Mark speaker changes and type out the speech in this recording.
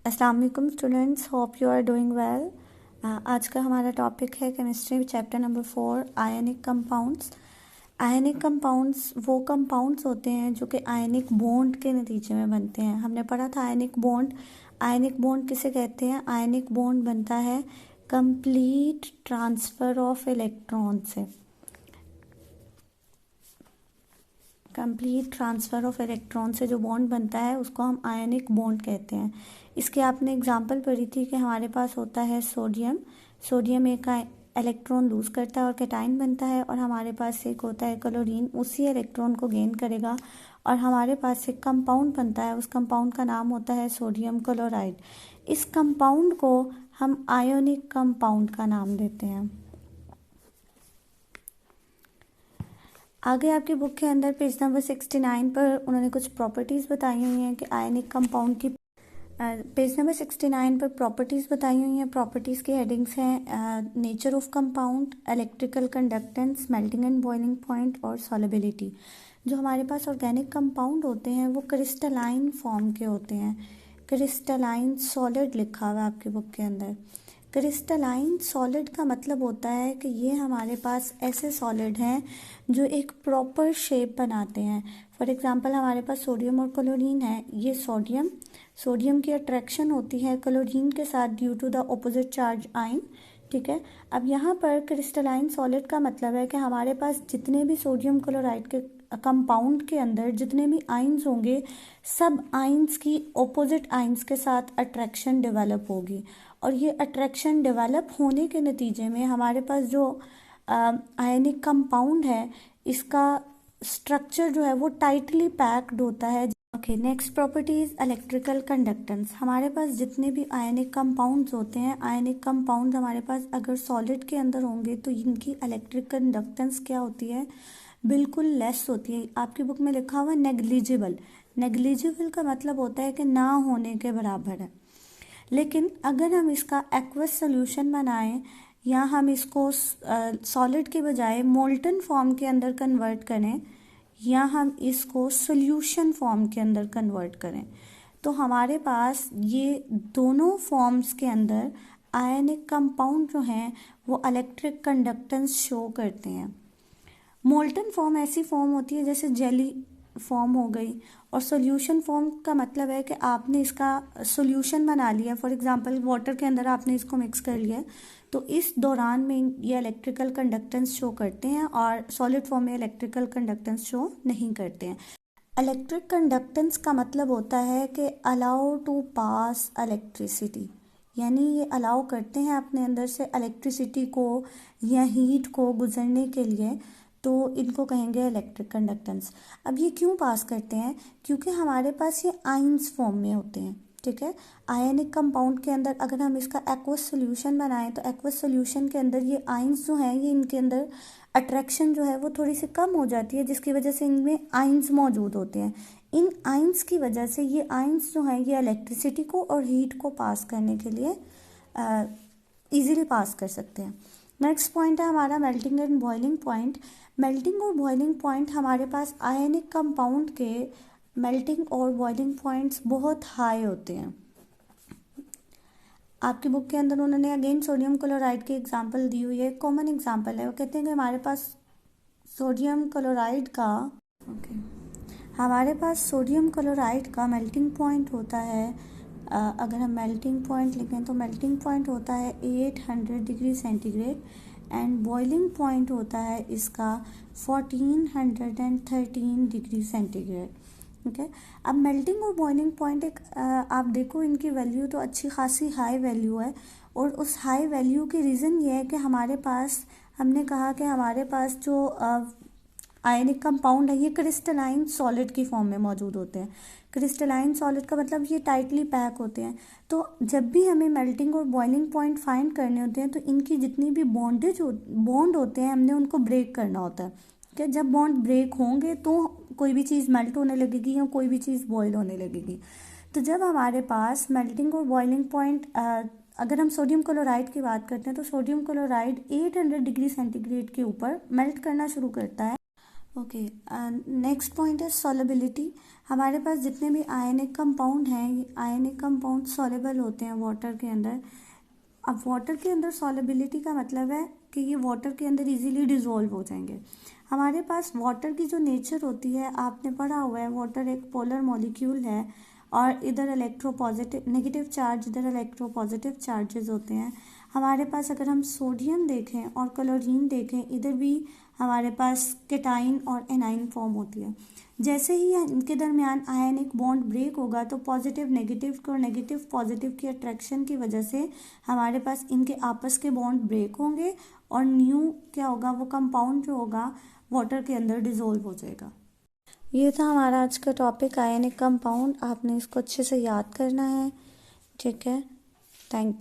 Speaker 1: अस्सलाम वालेकुम students, hope you are doing well. आज का हमारा टॉपिक है chemistry chapter number 4 ionic compounds. Ionic compounds वो कंपाउंड्स होते हैं जो कि आयनिक बॉन्ड के नतीजे में बनते हैं। हमने पढ़ा था आयनिक बॉन्ड। आयनिक बॉन्ड किसे कहते हैं? आयनिक बॉन्ड बनता है कंप्लीट ट्रांसफ़र ऑफ इलेक्ट्रॉन से। कंप्लीट ट्रांसफ़र ऑफ इलेक्ट्रॉन से जो बॉन्ड बनता है उसको हम आयनिक बॉन्ड कहते हैं। इसके आपने एग्जांपल पढ़ी थी कि हमारे पास होता है सोडियम एक इलेक्ट्रॉन लूज़ करता है और कैटाइन बनता है, और हमारे पास एक होता है क्लोरीन, उसी इलेक्ट्रॉन को गेन करेगा और हमारे पास एक कंपाउंड बनता है। उस कंपाउंड का नाम होता है सोडियम क्लोराइड। इस कंपाउंड को हम आयोनिक कंपाउंड का नाम देते हैं। आगे आपकी बुक के अंदर पेज नंबर 69 पर उन्होंने कुछ प्रॉपर्टीज़ बताई हुई हैं कि आयनिक कंपाउंड की। पेज नंबर 69 पर प्रॉपर्टीज़ बताई हुई हैं। प्रॉपर्टीज़ की हेडिंग्स हैं nature of compound, electrical conductance, melting and boiling point और सॉलिबिलिटी। जो हमारे पास ऑर्गेनिक कंपाउंड होते हैं वो क्रिस्टलाइन फॉर्म के होते हैं। क्रिस्टलाइन सॉलिड लिखा हुआ है आपकी बुक के अंदर। क्रिस्टलाइन सॉलिड का मतलब होता है कि ये हमारे पास ऐसे सॉलिड हैं जो एक प्रॉपर शेप बनाते हैं। फॉर एग्जांपल हमारे पास सोडियम और क्लोरीन है। ये सोडियम की अट्रैक्शन होती है क्लोरीन के साथ due to the opposite charge ion. ठीक है। अब यहाँ पर क्रिस्टलाइन सॉलिड का मतलब है कि हमारे पास जितने भी सोडियम क्लोराइड के कंपाउंड के अंदर जितने भी आयंस होंगे, सब आयंस की ऑपोजिट आयंस के साथ अट्रैक्शन डेवलप होगी, और ये अट्रैक्शन डेवलप होने के नतीजे में हमारे पास जो आयनिक कंपाउंड है इसका स्ट्रक्चर जो है वो टाइटली पैक्ड होता है। Okay, next property is electrical conductance. हमारे पास जितने भी आयनिक कंपाउंड्स होते हैं, आयनिक कंपाउंड हमारे पास अगर सॉलिड के अंदर होंगे तो इनकी इलेक्ट्रिक कंडक्टेंस क्या होती है? बिल्कुल लेस होती है। आपकी बुक में लिखा हुआ है नेग्लिजिबल। नेग्लिजिबल का मतलब होता है कि ना होने के बराबर है। लेकिन अगर हम इसका एक्वस सोल्यूशन बनाएं या हम इसको सॉलिड के बजाय मोल्टन फॉर्म के अंदर कन्वर्ट करें या हम इसको सोल्यूशन फॉर्म के अंदर कन्वर्ट करें, तो हमारे पास ये दोनों फॉर्म्स के अंदर आयनिक कंपाउंड जो हैं वो इलेक्ट्रिक कंडक्टेंस शो करते हैं। मोल्टन फॉर्म ऐसी फॉर्म होती है जैसे जेली फॉर्म हो गई, और सॉल्यूशन फॉर्म का मतलब है कि आपने इसका सॉल्यूशन बना लिया। फॉर एग्जांपल वाटर के अंदर आपने इसको मिक्स कर लिया, तो इस दौरान में ये इलेक्ट्रिकल कंडक्टेंस शो करते हैं, और सॉलिड फॉर्म में इलेक्ट्रिकल कंडक्टेंस शो नहीं करते हैं। इलेक्ट्रिक कंडक्टेंस का मतलब होता है कि अलाउ टू पास इलेक्ट्रिसिटी, यानी ये अलाउ करते हैं अपने अंदर से इलेक्ट्रिसिटी को या हीट को गुजरने के लिए, तो इनको कहेंगे इलेक्ट्रिक कंडक्टेंस। अब ये क्यों पास करते हैं? क्योंकि हमारे पास ये आयंस फॉर्म में होते हैं। ठीक है। आयनिक कंपाउंड के अंदर अगर हम इसका एक्वस सोल्यूशन बनाएं तो एक्वस सोल्यूशन के अंदर ये आयंस जो हैं ये इनके अंदर अट्रैक्शन जो है वो थोड़ी सी कम हो जाती है, जिसकी वजह से इनमें आयंस मौजूद होते हैं। इन आयंस की वजह से ये आयंस जो हैं ये इलेक्ट्रिसिटी को और हीट को पास करने के लिए इजीली पास कर सकते हैं। नेक्स्ट पॉइंट है हमारा melting and boiling point. Melting और बॉइलिंग पॉइंट हमारे पास आयनिक कंपाउंड के मेल्टिंग और बॉइलिंग पॉइंट्स बहुत हाई होते हैं। आपकी बुक के अंदर उन्होंने अगेन सोडियम क्लोराइड की एग्जांपल दी हुई है, कॉमन एग्जांपल है। वो कहते हैं कि हमारे पास सोडियम क्लोराइड का हमारे पास सोडियम क्लोराइड का मेल्टिंग पॉइंट होता है। अगर हम मेल्टिंग पॉइंट लिखें तो मेल्टिंग पॉइंट होता है 800 degree centigrade, and boiling point होता है इसका 1413 डिग्री सेंटीग्रेड। ठीक है। अब मेल्टिंग और बॉइलिंग पॉइंट एक आप देखो इनकी वैल्यू तो अच्छी खासी हाई वैल्यू है, और उस हाई वैल्यू की रीज़न ये है कि हमारे पास, हमने कहा कि हमारे पास जो आयनिक कंपाउंड है ये क्रिस्टलाइन सॉलिड की फॉर्म में मौजूद होते हैं। क्रिस्टलाइन सॉलिड का मतलब ये टाइटली पैक होते हैं। तो जब भी हमें मेल्टिंग और बॉइलिंग पॉइंट फाइंड करने होते हैं तो इनकी जितनी भी बॉन्ड होते हैं हमने उनको ब्रेक करना होता है। कि जब बॉन्ड ब्रेक होंगे तो कोई भी चीज़ मेल्ट होने लगेगी या कोई भी चीज़ बॉयल होने लगेगी। तो जब हमारे पास मेल्टिंग और बॉइलिंग पॉइंट, अगर हम सोडियम क्लोराइड की बात करते हैं तो सोडियम क्लोराइड 800 डिग्री सेंटीग्रेड के ऊपर मेल्ट करना शुरू करता है। ओके, नेक्स्ट पॉइंट है सॉलेबिलिटी। हमारे पास जितने भी आयनिक कंपाउंड हैं, ये आयनिक कंपाउंड सॉलेबल होते हैं वाटर के अंदर। अब वाटर के अंदर सॉलेबिलिटी का मतलब है कि ये वाटर के अंदर इजीली डिजोल्व हो जाएंगे। हमारे पास वाटर की जो नेचर होती है, आपने पढ़ा हुआ है, वाटर एक पोलर मॉलिक्यूल है और इधर इलेक्ट्रोपॉजिटिव नेगेटिव चार्ज, इधर इलेक्ट्रोपॉजिटिव चार्जेस होते हैं। हमारे पास अगर हम सोडियम देखें और क्लोरीन देखें, इधर भी हमारे पास केटाइन और एनाइन फॉर्म होती है। जैसे ही इनके दरमियान आयनिक बॉन्ड ब्रेक होगा तो पॉजिटिव नेगेटिव और नेगेटिव पॉजिटिव की अट्रैक्शन की वजह से हमारे पास इनके आपस के बॉन्ड ब्रेक होंगे और न्यू क्या होगा, वो कंपाउंड जो होगा वाटर के अंदर डिजोल्व हो जाएगा। ये था हमारा आज का टॉपिक आयनिक कंपाउंड। आपने इसको अच्छे से याद करना है, ठीक है। Thank you.